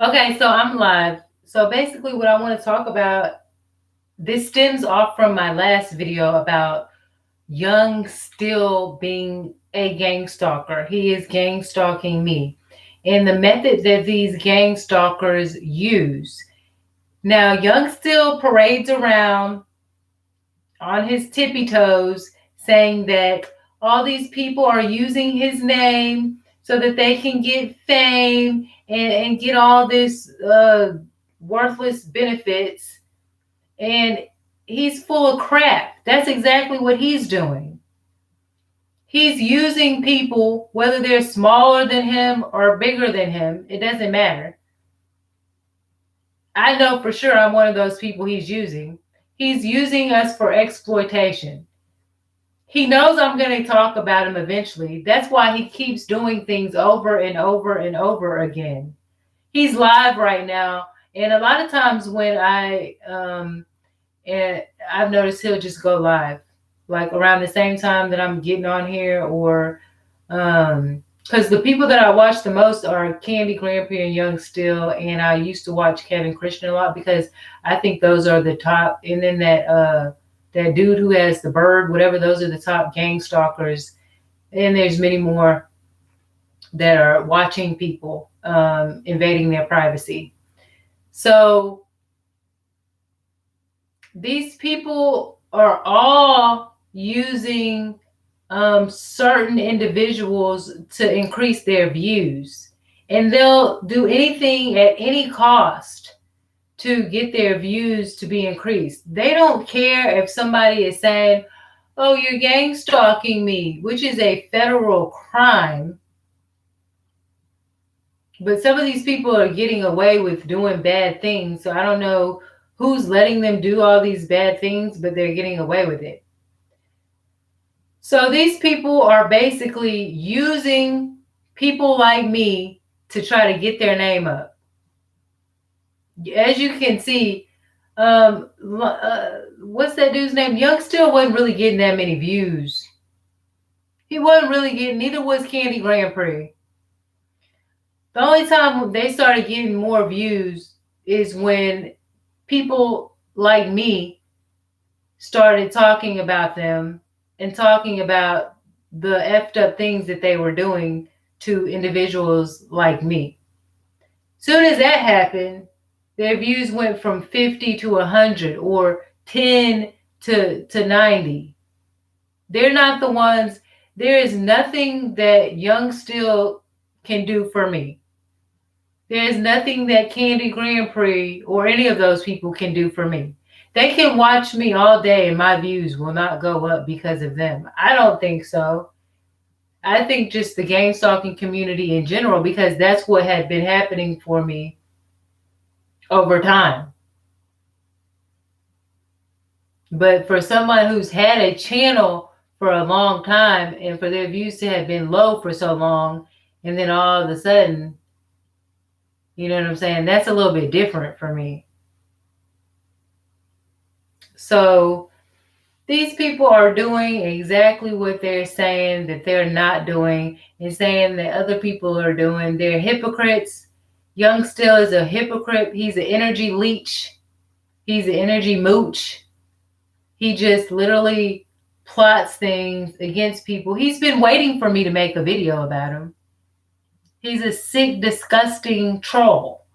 Okay, so I'm live. So basically, what I want to talk about, this stems off from my last video about Young still being a gang stalker. He is gang stalking me. And the method that these gang stalkers use. Now, Young still parades around on his tippy toes saying that all these people are using his name so that they can get fame and get all this worthless benefits. And he's full of crap. That's exactly what he's doing. He's using people, whether they're smaller than him or bigger than him, it doesn't matter. I know for sure I'm one of those people he's using. He's using us for exploitation. He knows I'm going to talk about him eventually. That's why he keeps doing things over and over and over again. He's live right now, and a lot of times when and I've noticed he'll just go live, like around the same time that I'm getting on here, or because the people that I watch the most are Candy Grandpa and Young Still, and I used to watch Kevin Christian a lot because I think those are the top. And then that dude who has the bird, whatever, those are the top gang stalkers. And there's many more that are watching people invading their privacy. So these people are all using certain individuals to increase their views. And they'll do anything at any cost to get their views to be increased. They don't care if somebody is saying, oh, you're gang stalking me, which is a federal crime. But some of these people are getting away with doing bad things. So I don't know who's letting them do all these bad things, but they're getting away with it. So these people are basically using people like me to try to get their name up. As you can see, what's that dude's name? Young still wasn't really getting that many views. He wasn't really getting, neither was Candy Grand Prix. The only time they started getting more views is when people like me started talking about them and talking about the effed up things that they were doing to individuals like me. Soon as that happened, their views went from 50 to 100 or 10 to 90. They're not the ones, there is nothing that Young Still can do for me. There is nothing that Candy Grand Prix or any of those people can do for me. They can watch me all day and my views will not go up because of them. I don't think so. I think just the game stalking community in general, because that's what had been happening for me over time. But for someone who's had a channel for a long time and for their views to have been low for so long, and then all of a sudden, you know what I'm saying? That's a little bit different for me. So these people are doing exactly what they're saying that they're not doing and saying that other people are doing. They're hypocrites. Young Still is a hypocrite. He's an energy leech. He's an energy mooch. He just literally plots things against people. He's been waiting for me to make a video about him. He's a sick, disgusting troll.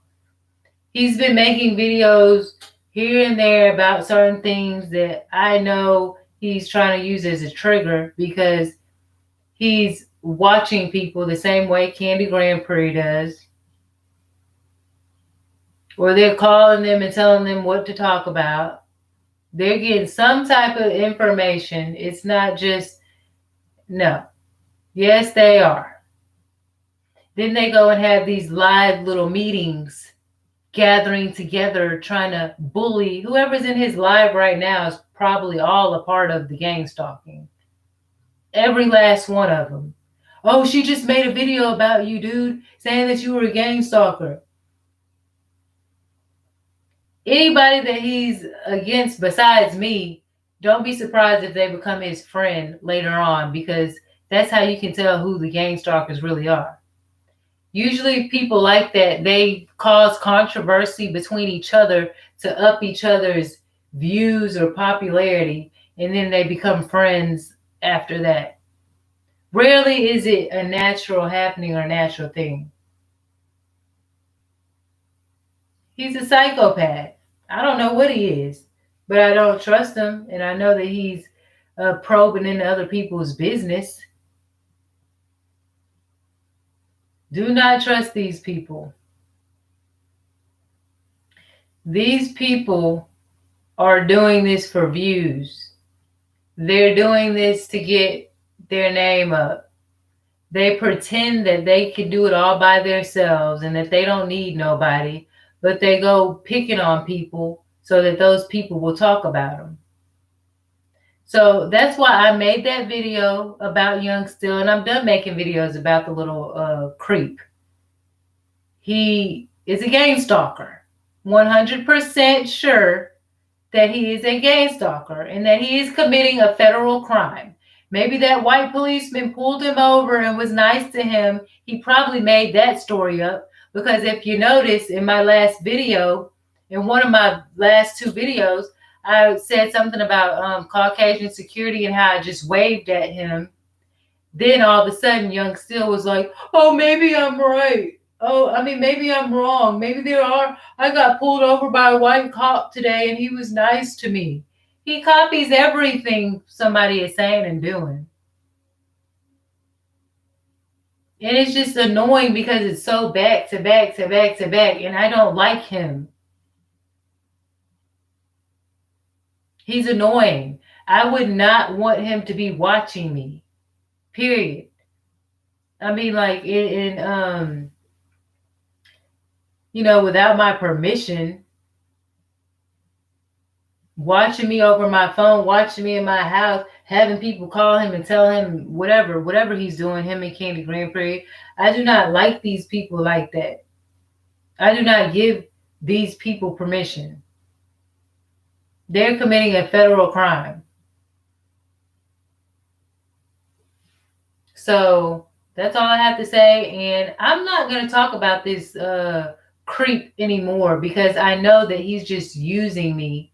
He's been making videos here and there about certain things that I know he's trying to use as a trigger because he's watching people the same way Candy Grand Prix does. Or they're calling them and telling them what to talk about. They're getting some type of information. It's not just, no. Yes, they are. Then they go and have these live little meetings, gathering together, trying to bully. Whoever's in his live right now is probably all a part of the gang stalking. Every last one of them. Oh, she just made a video about you, dude, saying that you were a gang stalker. Anybody that he's against besides me, don't be surprised if they become his friend later on, because that's how you can tell who the gang stalkers really are. Usually people like that, they cause controversy between each other to up each other's views or popularity, and then they become friends after that. Rarely is it a natural happening or natural thing. He's a psychopath. I don't know what he is, but I don't trust him, and I know that he's probing into other people's business. Do not trust these people. These people are doing this for views. They're doing this to get their name up. They pretend that they can do it all by themselves and that they don't need nobody, but they go picking on people so that those people will talk about them. So that's why I made that video about Young Still, and I'm done making videos about the little creep. He is a gang stalker. 100% sure that he is a gang stalker and that he is committing a federal crime. Maybe that white policeman pulled him over and was nice to him. He probably made that story up, because if you notice in my last video, in one of my last two videos, I said something about Caucasian security and how I just waved at him. Then all of a sudden, Young Still was like, oh, maybe I'm right. Oh, I mean, maybe I'm wrong. Maybe I got pulled over by a white cop today and he was nice to me. He copies everything somebody is saying and doing. And it's just annoying because it's so back to back to back to back, and I don't like him. He's annoying. I would not want him to be watching me. Period. I mean, like, without my permission, watching me over my phone, watching me in my house, having people call him and tell him whatever he's doing, him and Candy Grand Prix. I do not like these people like that. I do not give these people permission. They're committing a federal crime. So that's all I have to say. And I'm not going to talk about this creep anymore, because I know that he's just using me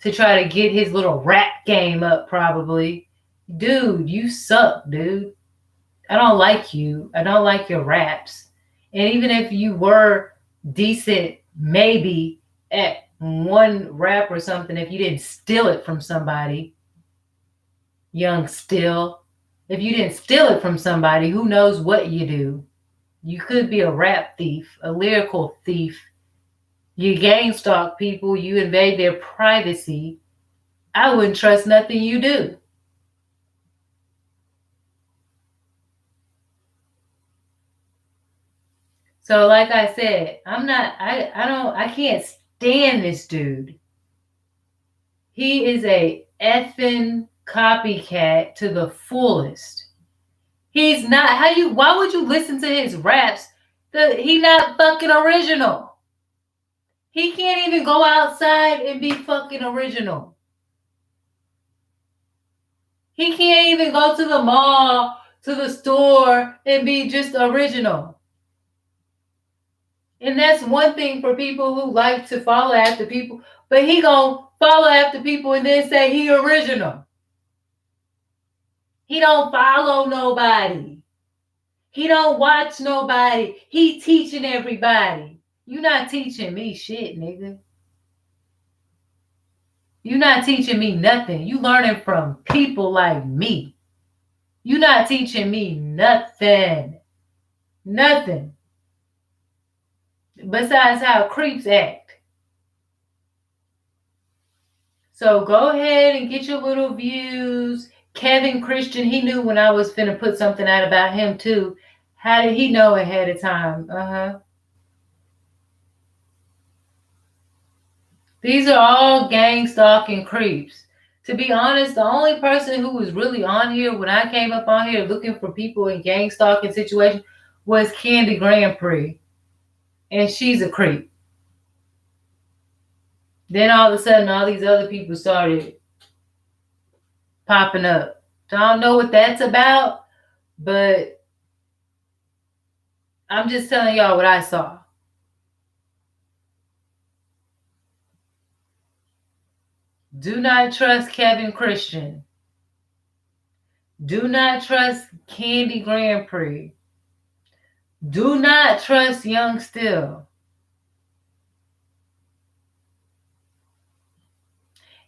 to try to get his little rap game up, probably. Dude, you suck, dude. I don't like you. I don't like your raps. And even if you were decent, maybe at one rap or something, if you didn't steal it from somebody, Young Still, if you didn't steal it from somebody, who knows what you do? You could be a rap thief, a lyrical thief. You gang stalk people, you invade their privacy. I wouldn't trust nothing you do. So like I said, I can't stand this dude. He is a effing copycat to the fullest. He's not, why would you listen to his raps? He not fucking original. He can't even go outside and be fucking original. He can't even go to the mall, to the store, and be just original. And that's one thing for people who like to follow after people, but he gonna follow after people and then say he original. He don't follow nobody. He don't watch nobody. He teaching everybody. You not teaching me shit, nigga. You not teaching me nothing. You learning from people like me. You not teaching me nothing. Nothing. Besides how creeps act. So go ahead and get your little views. Kevin Christian, he knew when I was finna put something out about him too. How did he know ahead of time? These are all gang stalking creeps. To be honest, the only person who was really on here when I came up on here looking for people in gang stalking situations was Candy Grand Prix. And she's a creep. Then all of a sudden, all these other people started popping up. So I don't know what that's about, but I'm just telling y'all what I saw. Do not trust Kevin Christian. Do not trust Candy Grand Prix. Do not trust Young Still.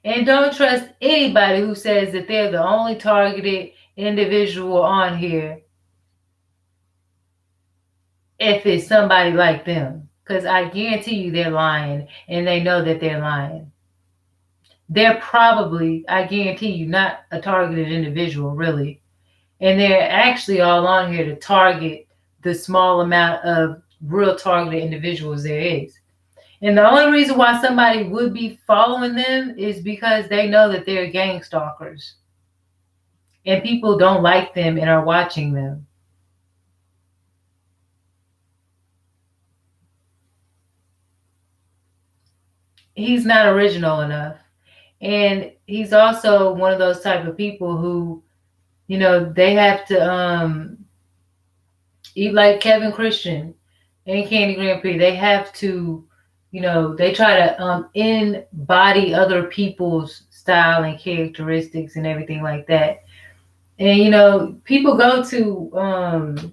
And don't trust anybody who says that they're the only targeted individual on here if it's somebody like them. Because I guarantee you they're lying and they know that they're lying. They're probably, I guarantee you, not a targeted individual, really. And they're actually all on here to target the small amount of real targeted individuals there is. And the only reason why somebody would be following them is because they know that they're gang stalkers. And people don't like them and are watching them. He's not original enough. And he's also one of those type of people who, they have to eat like Kevin Christian and Candy Grand Prix. They have to, they try to embody other people's style and characteristics and everything like that. And people go to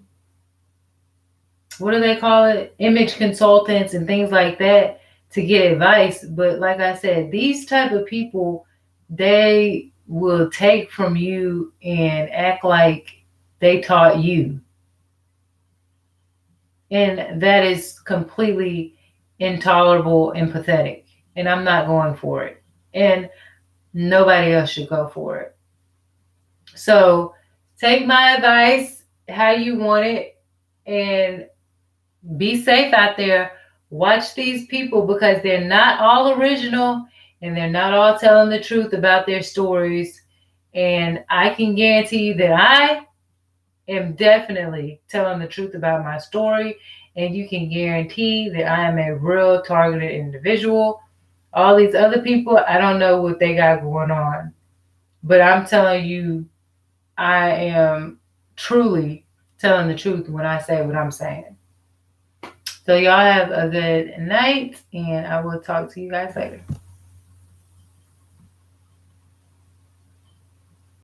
what do they call it? Image consultants and things like that to get advice. But like I said, these type of people, they will take from you and act like they taught you. And that is completely intolerable and pathetic. And I'm not going for it. And nobody else should go for it. So take my advice how you want it and be safe out there. Watch these people because they're not all original and they're not all telling the truth about their stories. And I can guarantee you that I am definitely telling the truth about my story. And you can guarantee that I am a real targeted individual. All these other people, I don't know what they got going on. But I'm telling you, I am truly telling the truth when I say what I'm saying. So y'all have a good night, and I will talk to you guys later.